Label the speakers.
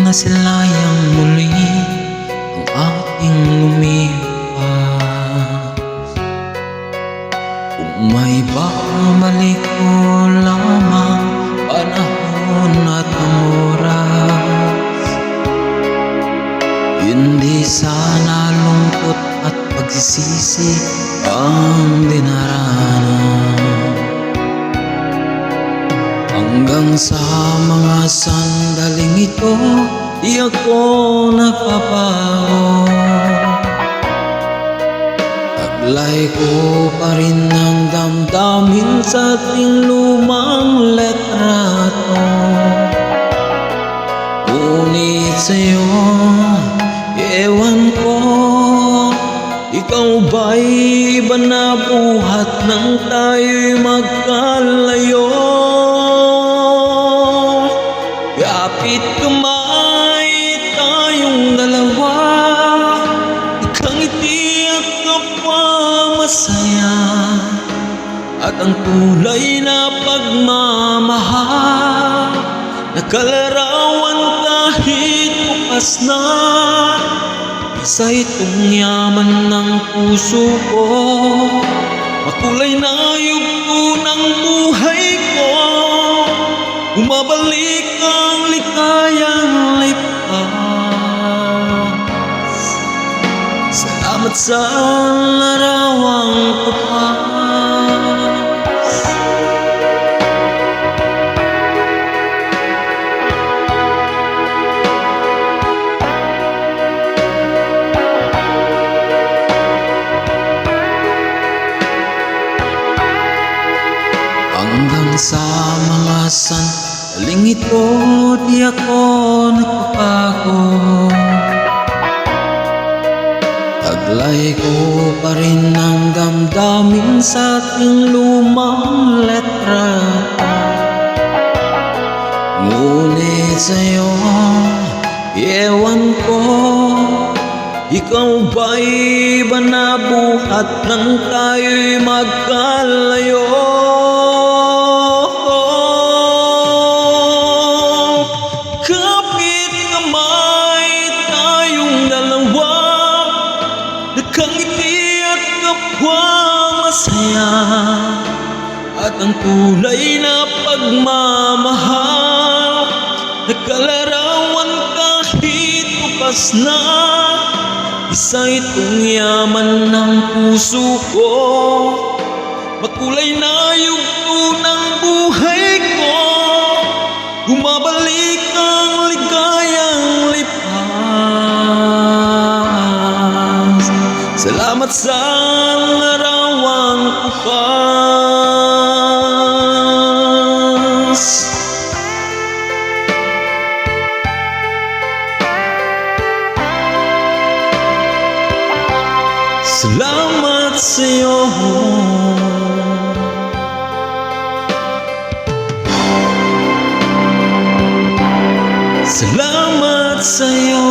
Speaker 1: nasilayang muli ang ating lumipas. Kung may babalik ko lamang panahon at oras, hindi sana lungkot at pagsisisi ang dinaranas. Hanggang sa mga sandaling ito, di ako napapago. Taglay ko pa rin ang damdamin sa ating lumang letrato. Ngunit sa'yo, ewan ko, ikaw ba'y iba na buhat nang tayo'y magkalayo? Kapit kamay tayong dalawa, ikangiti at kapwa masaya, at ang tulay na pagmamahal, nakalarawan kahit bukas na. Isa itong yaman ng puso ko, makulay na yugto ng buhay ko. Bumabalik ang ligayang lipas. Salamat sa larawang tupas. Hanggang sa mga sandaling ito, di ako nagpapago. Taglay ko pa rin ang damdamin sa ating lumang letrato. Ngunit sa'yo, ewan ko, ikaw ba'y iba na buhat nang tayo'y magkalayo? Kapit kamay tayong dalawa, nakangiti at kapwa masaya, at ang tulay na pagmamahal, nakalarawan kahit bukas na. Isa itong yaman ng puso ko, makulay na yugto ng buhay ko. Bumabalik ang ligayang lipas. Salamat sa larawang tupas. Salamat sa'yo. Salamat sa'yo.